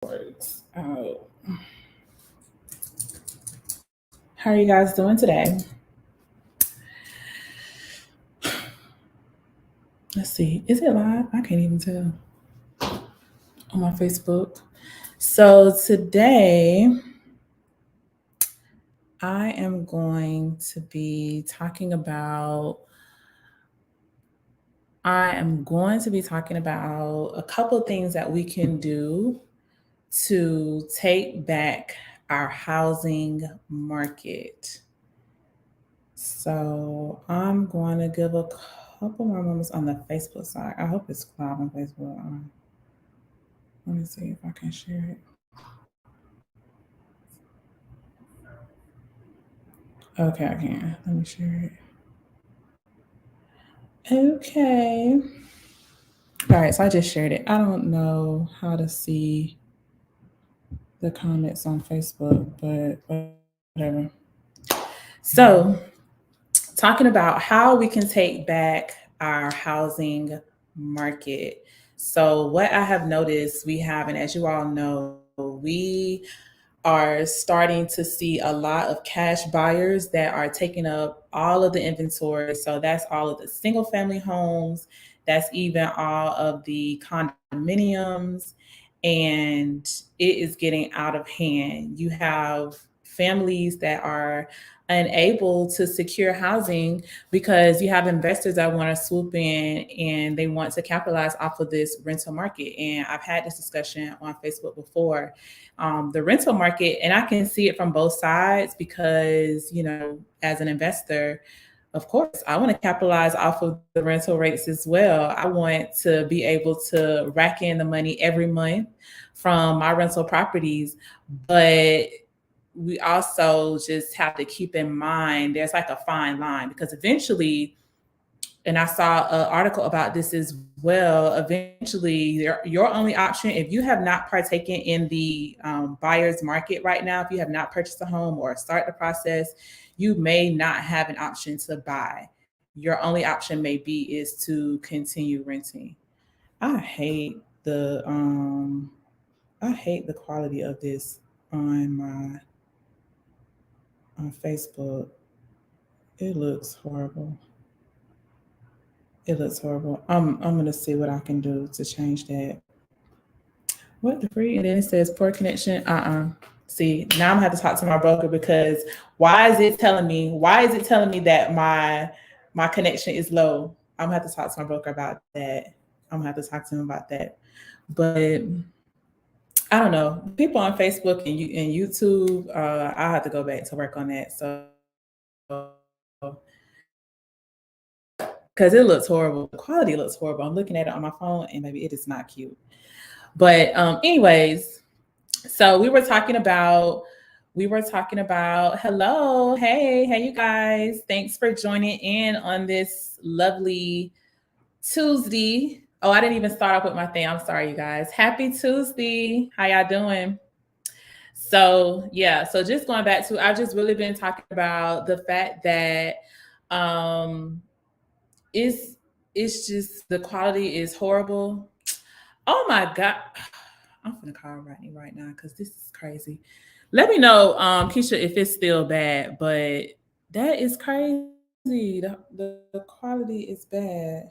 Words. How are you guys doing today? Let's see. Is it live? I can't even tell on my Facebook. So today I am going to be talking about a couple of things that we can do to take back our housing market. So I'm going to give a couple more moments on the Facebook side. I hope it's live on Facebook. Let me see if I can share it. Okay, I can. Let me share it. Okay. All right, so I just shared it. I don't know how to see the comments on Facebook, but whatever. So, talking about how we can take back our housing market. So, what I have noticed we have, and as you all know, we are starting to see a lot of cash buyers that are taking up all of the inventory. So, that's all of the single family homes, that's even all of the condominiums, and it is getting out of hand. You have families that are unable to secure housing because you have investors that want to swoop in and they want to capitalize off of this rental market. And I've had this discussion on Facebook before. The rental market, and I can see it from both sides because, as an investor, of course, I want to capitalize off of the rental rates as well. I want to be able to rack in the money every month from my rental properties, but we also just have to keep in mind there's like a fine line because eventually, and I saw an article about this as well. Eventually, your only option, if you have not partaken in the buyer's market right now, if you have not purchased a home or start the process, you may not have an option to buy. Your only option may be is to continue renting. I hate the um, I hate the quality of this on my on Facebook. It looks horrible. It looks horrible. I'm gonna see what I can do to change that. What the free? And then it says poor connection. See, now I'm gonna have to talk to my broker because why is it telling me that my connection is low? I'm gonna have to talk to my broker about that. I'm gonna have to talk to him about that. But I don't know. People on Facebook and YouTube, I'll have to go back to work on that. So because it looks horrible. The quality looks horrible. I'm looking at it on my phone and maybe it is not cute. But anyways, so we were talking about hello, hey you guys. Thanks for joining in on this lovely Tuesday. Oh, I didn't even start off with my thing. I'm sorry, you guys. Happy Tuesday. How y'all doing? So yeah, so just going back to I've just really been talking about the fact that um it's it's just the quality is horrible. Oh my god. I'm gonna call Rodney right now because this is crazy. Let me know, Keisha, if it's still bad, but that is crazy. The quality is bad.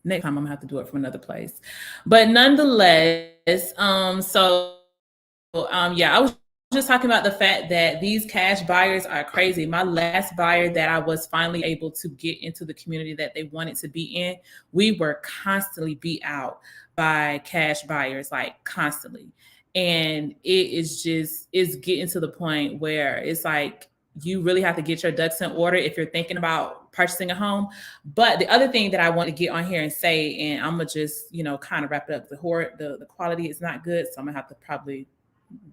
Next time I'm gonna have to do it from another place. But nonetheless, yeah, I was just talking about the fact that these cash buyers are crazy. My last buyer that I was finally able to get into the community that they wanted to be in, we were constantly beat out by cash buyers, like constantly. And it's getting to the point where it's like you really have to get your ducks in order if you're thinking about purchasing a home. But the other thing that I want to get on here and say, and I'm gonna just, kind of wrap it up. The quality is not good, so I'm gonna have to probably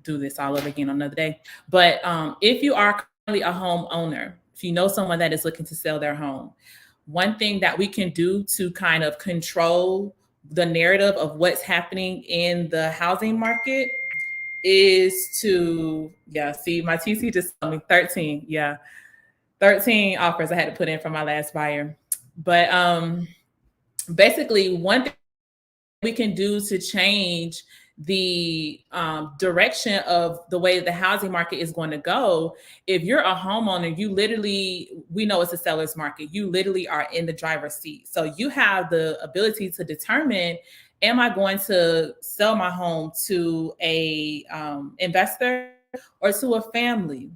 do this all over again on another day. But if you are currently a homeowner, if you know someone that is looking to sell their home, one thing that we can do to kind of control the narrative of what's happening in the housing market is to, yeah, see, my TC just told me 13. Yeah, 13 offers I had to put in for my last buyer. But basically, one we can do to change the direction of the way the housing market is going to go. If you're a homeowner, you literally, we know it's a seller's market, you literally are in the driver's seat. So you have the ability to determine, am I going to sell my home to a investor or to a family?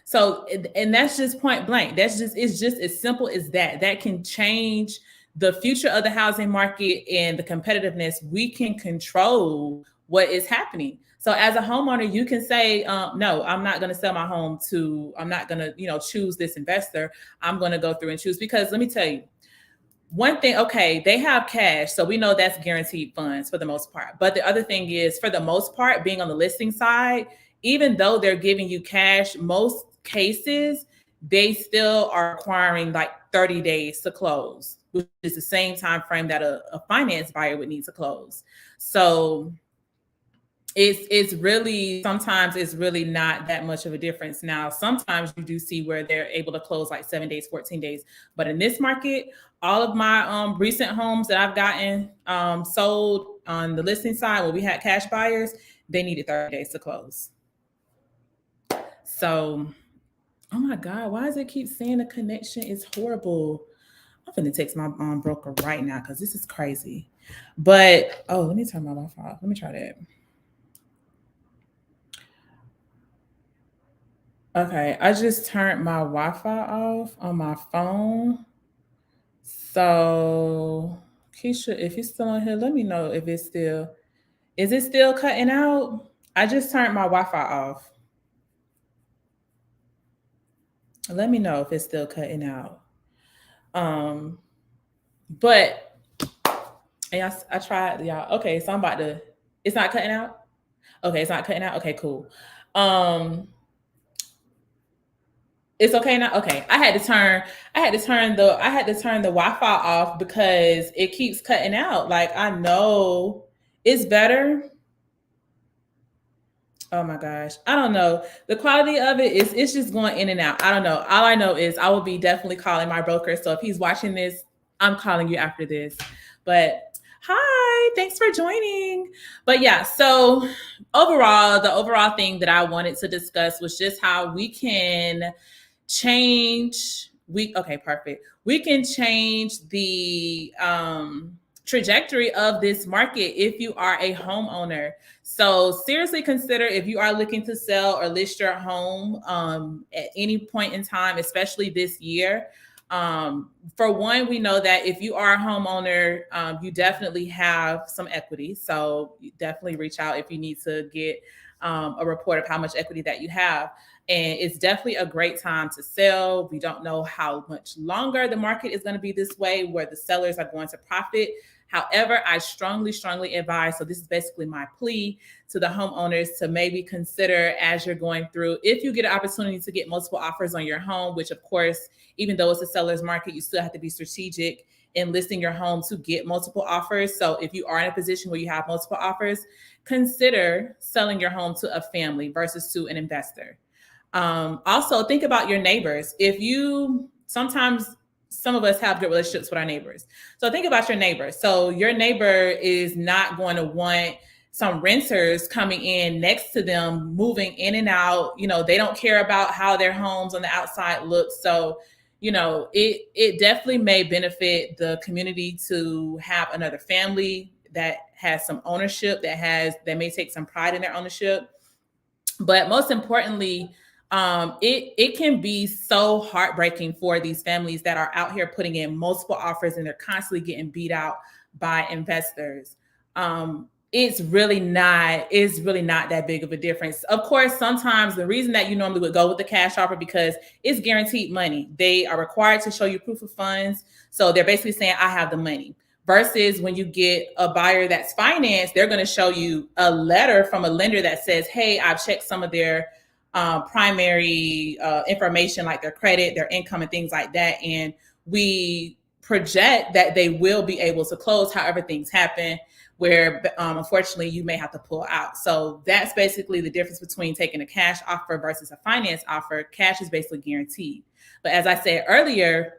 So, and that's just point blank. It's just as simple as that. That can change the future of the housing market and the competitiveness. We can control what is happening. So as a homeowner, you can say, no, I'm not going to sell my home to, I'm not going to, choose this investor. I'm going to go through and choose, because let me tell you, one thing, okay, they have cash, so we know that's guaranteed funds for the most part. But the other thing is, for the most part, being on the listing side, even though they're giving you cash, most cases, they still are requiring like 30 days to close, which is the same time frame that a finance buyer would need to close. So it's really, sometimes it's really not that much of a difference. Now, sometimes you do see where they're able to close like 7 days, 14 days. But in this market, all of my recent homes that I've gotten sold on the listing side, where we had cash buyers, they needed 30 days to close. So, oh my God, why does it keep saying the connection is horrible? I'm gonna text my broker right now because this is crazy. But, oh, let me turn my Wi-Fi off. Let me try that. Okay, I just turned my Wi-Fi off on my phone. So, Keisha, if you're still on here, let me know if it's still, is it still cutting out? I just turned my Wi-Fi off. Let me know if it's still cutting out. But I tried, y'all. Okay, so I'm about to, it's not cutting out? Okay, it's not cutting out. Okay, cool. It's okay now. Okay, I had to turn the Wi-Fi off because it keeps cutting out. Like, I know it's better. Oh my gosh, I don't know. The quality of it is, it's just going in and out. I don't know. All I know is I will be definitely calling my broker. So if he's watching this, I'm calling you after this. But hi, thanks for joining. But yeah, so overall, the overall thing that I wanted to discuss was just how we can change, we can change the trajectory of this market if you are a homeowner. So seriously consider, if you are looking to sell or list your home at any point in time, especially this year. For one, we know that if you are a homeowner, you definitely have some equity. So you definitely reach out if you need to get a report of how much equity that you have. And it's definitely a great time to sell. We don't know how much longer the market is going to be this way, where the sellers are going to profit. However, I strongly, strongly advise, so this is basically my plea to the homeowners, to maybe consider, as you're going through, if you get an opportunity to get multiple offers on your home, which of course, even though it's a seller's market, you still have to be strategic in listing your home to get multiple offers. So if you are in a position where you have multiple offers, consider selling your home to a family versus to an investor. Also, think about your neighbors. Sometimes some of us have good relationships with our neighbors. So think about your neighbors. So your neighbor is not going to want some renters coming in next to them, moving in and out. They don't care about how their homes on the outside look. So, it definitely may benefit the community to have another family that has some ownership, that may take some pride in their ownership. But most importantly, it can be so heartbreaking for these families that are out here putting in multiple offers and they're constantly getting beat out by investors. It's really not that big of a difference. Of course, sometimes the reason that you normally would go with the cash offer, because it's guaranteed money. They are required to show you proof of funds. So they're basically saying, I have the money. Versus when you get a buyer that's financed, they're going to show you a letter from a lender that says, hey, I've checked some of their primary information, like their credit, their income, and things like that. And we project that they will be able to close. However, things happen where unfortunately you may have to pull out. So that's basically the difference between taking a cash offer versus a finance offer. Cash is basically guaranteed. But as I said earlier,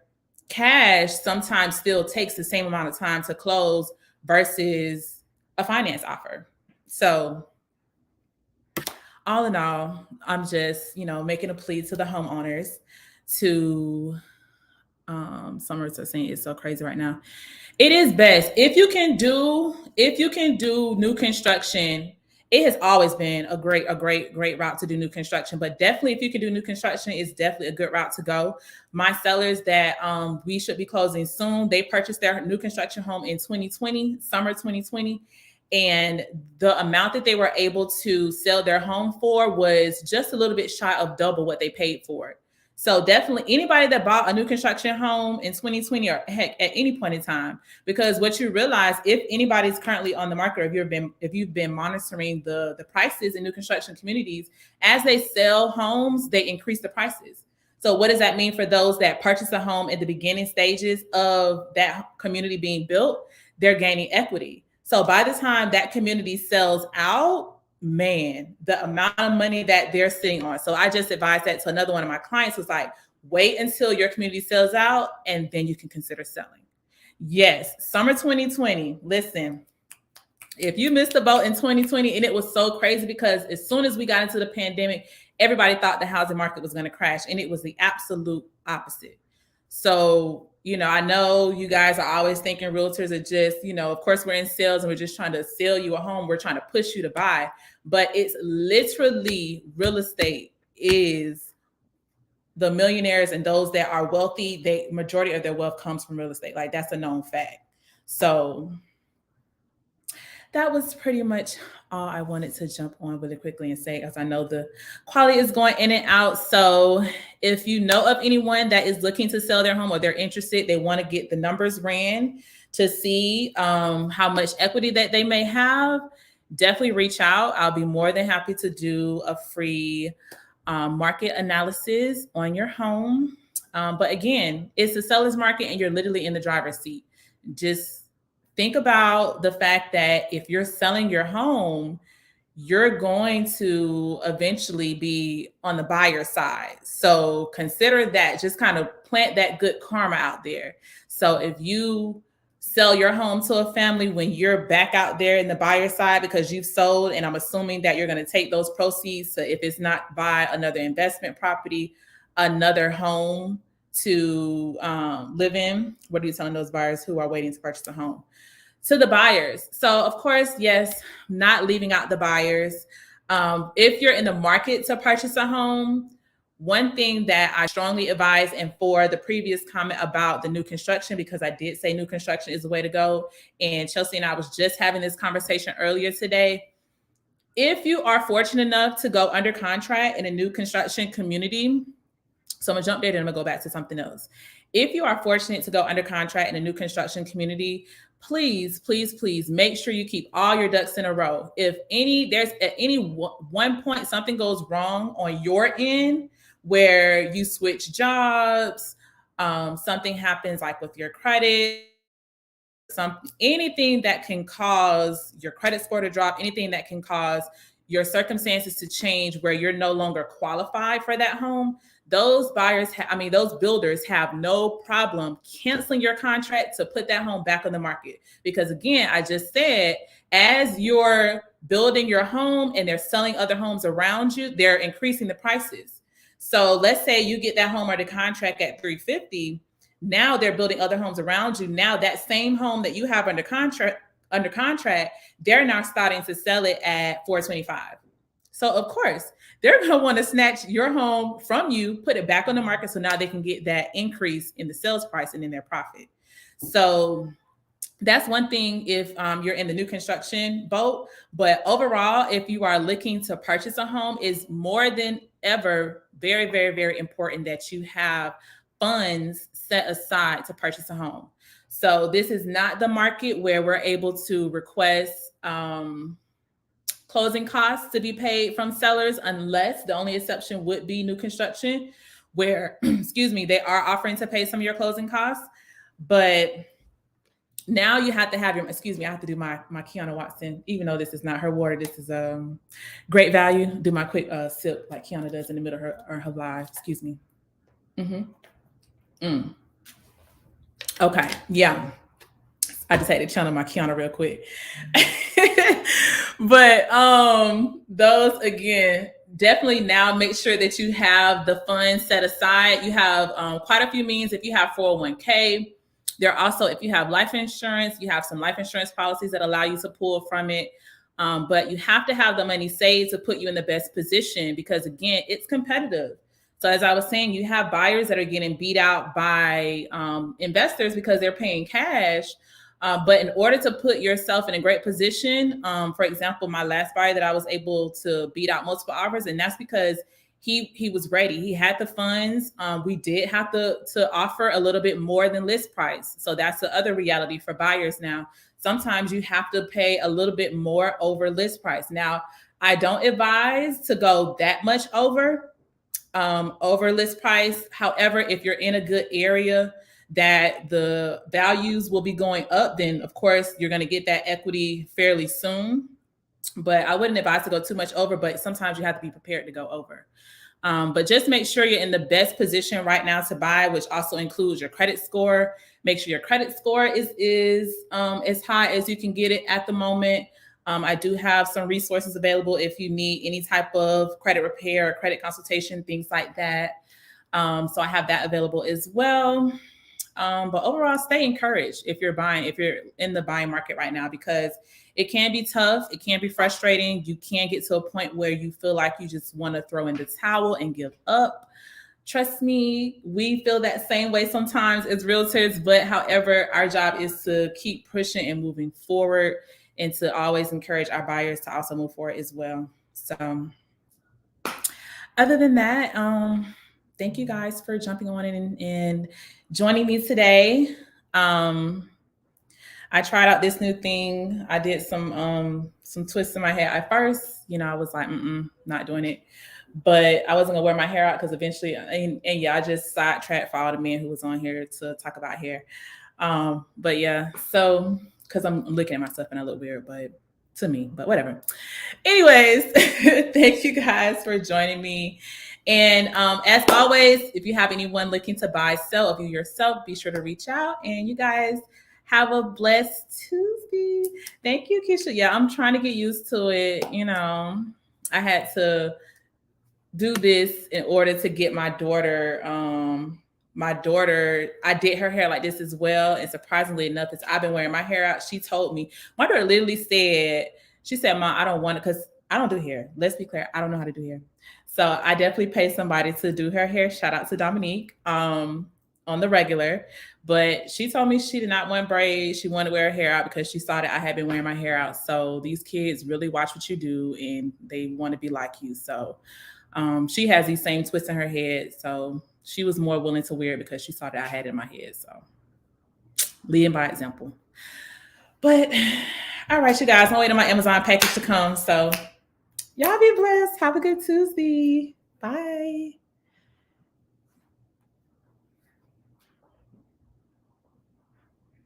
cash sometimes still takes the same amount of time to close versus a finance offer. So all in all, I'm just, making a plea to the homeowners to, Summers are saying it's so crazy right now. It is best if you can do new construction. It has always been a great route to do new construction, but definitely if you can do new construction, it's definitely a good route to go. My sellers that we should be closing soon, they purchased their new construction home in 2020, summer 2020, and the amount that they were able to sell their home for was just a little bit shy of double what they paid for it. So definitely anybody that bought a new construction home in 2020 or heck at any point in time, because what you realize, if anybody's currently on the market, or if you've been monitoring the prices in new construction communities, as they sell homes, they increase the prices. So what does that mean for those that purchase a home at the beginning stages of that community being built? They're gaining equity. So by the time that community sells out, man, the amount of money that they're sitting on. So I just advised that to another one of my clients, was like, wait until your community sells out and then you can consider selling. Yes, summer 2020. Listen, if you missed the boat in 2020, and it was so crazy because as soon as we got into the pandemic, everybody thought the housing market was going to crash, and it was the absolute opposite. So, I know you guys are always thinking realtors are just, of course we're in sales and we're just trying to sell you a home. We're trying to push you to buy, but it's literally real estate is the millionaires and those that are wealthy. The majority of their wealth comes from real estate. Like, that's a known fact. So that was pretty much all I wanted to jump on really quickly and say, as I know the quality is going in and out. So if you know of anyone that is looking to sell their home, or they're interested, they want to get the numbers ran to see how much equity that they may have, definitely reach out. I'll be more than happy to do a free market analysis on your home. But again, it's a seller's market and you're literally in the driver's seat. Just think about the fact that if you're selling your home, you're going to eventually be on the buyer side. So consider that, just kind of plant that good karma out there. So if you sell your home to a family when you're back out there in the buyer side because you've sold, and I'm assuming that you're going to take those proceeds to, if it's not buy another investment property, another home to live in. What are you telling those buyers who are waiting to purchase a home? To the buyers. So of course, yes, not leaving out the buyers. If you're in the market to purchase a home, one thing that I strongly advise, and for the previous comment about the new construction, because I did say new construction is the way to go, and Chelsea and I was just having this conversation earlier today. If you are fortunate enough to go under contract in a new construction community, so I'm gonna jump there, then I'm gonna go back to something else. If you are fortunate to go under contract in a new construction community, please, please, please make sure you keep all your ducks in a row. If there's at any one point something goes wrong on your end, where you switch jobs, something happens like with your credit, anything that can cause your credit score to drop, anything that can cause your circumstances to change where you're no longer qualified for that home, those those builders have no problem canceling your contract to put that home back on the market. Because again, I just said, as you're building your home and they're selling other homes around you, they're increasing the prices. So let's say you get that home under contract at $350. Now they're building other homes around you. Now that same home that you have under contract, they're now starting to sell it at $425. So of course, they're going to want to snatch your home from you, put it back on the market, so now they can get that increase in the sales price and in their profit. So that's one thing if you're in the new construction boat. But overall, if you are looking to purchase a home, is more than ever very, very, very important that you have funds set aside to purchase a home. So this is not the market where we're able to request closing costs to be paid from sellers, unless the only exception would be new construction, where, excuse me, they are offering to pay some of your closing costs. But now you have to have your, excuse me, I have to do my Kiana Watson, even though this is not her water, this is Great Value. Do my quick sip like Kiana does in the middle of her live, excuse me. Okay, yeah. I just had to channel my Kiana real quick. But those again, definitely now make sure that you have the funds set aside. You have quite a few means. If you have 401k, there are also, if you have life insurance, you have some life insurance policies that allow you to pull from it. But you have to have the money saved to put you in the best position, because again, it's competitive. So as I was saying, you have buyers that are getting beat out by investors because they're paying cash. But in order to put yourself in a great position, for example, my last buyer that I was able to beat out multiple offers, and that's because he was ready. He had the funds. We did have to offer a little bit more than list price. So that's the other reality for buyers now. Sometimes you have to pay a little bit more over list price. Now, I don't advise to go that much over list price. However, if you're in a good area that the values will be going up, then of course you're going to get that equity fairly soon. But I wouldn't advise to go too much over, but sometimes you have to be prepared to go over. But just make sure you're in the best position right now to buy, which also includes your credit score. Make sure your credit score is as high as you can get it at the moment. I do have some resources available if you need any type of credit repair or credit consultation, things like that. So I have that available as well. But overall, stay encouraged if you're in the buying market right now, because it can be tough. It can be frustrating. You can get to a point where you feel like you just want to throw in the towel and give up. Trust me, we feel that same way sometimes as realtors, but however, our job is to keep pushing and moving forward, and to always encourage our buyers to also move forward as well. So other than that, thank you guys for jumping on and joining me today. I tried out this new thing. I did some twists in my hair. At first, I was like, not doing it. But I wasn't gonna wear my hair out because eventually, and yeah, I just sidetracked for all the men who was on here to talk about hair. But yeah, so because I'm looking at myself and I look weird, but to me, but whatever. Anyways, thank you guys for joining me. And as always, if you have anyone looking to buy, sell of you yourself, be sure to reach out. And you guys have a blessed Tuesday. Thank you, Keisha. Yeah, I'm trying to get used to it. I had to do this in order to get my daughter. I did her hair like this as well. And surprisingly enough, as I've been wearing my hair out, she told me, my daughter literally said, Mom, I don't want it because I don't do hair. Let's be clear. I don't know how to do hair. So I definitely pay somebody to do her hair. Shout out to Dominique on the regular. But she told me she did not want braids. She wanted to wear her hair out because she saw that I had been wearing my hair out. So these kids really watch what you do and they want to be like you. So she has these same twists in her head. So she was more willing to wear it because she saw that I had it in my head. So leading by example. But all right, you guys, I'm waiting on my Amazon package to come. So y'all be blessed. Have a good Tuesday. Bye.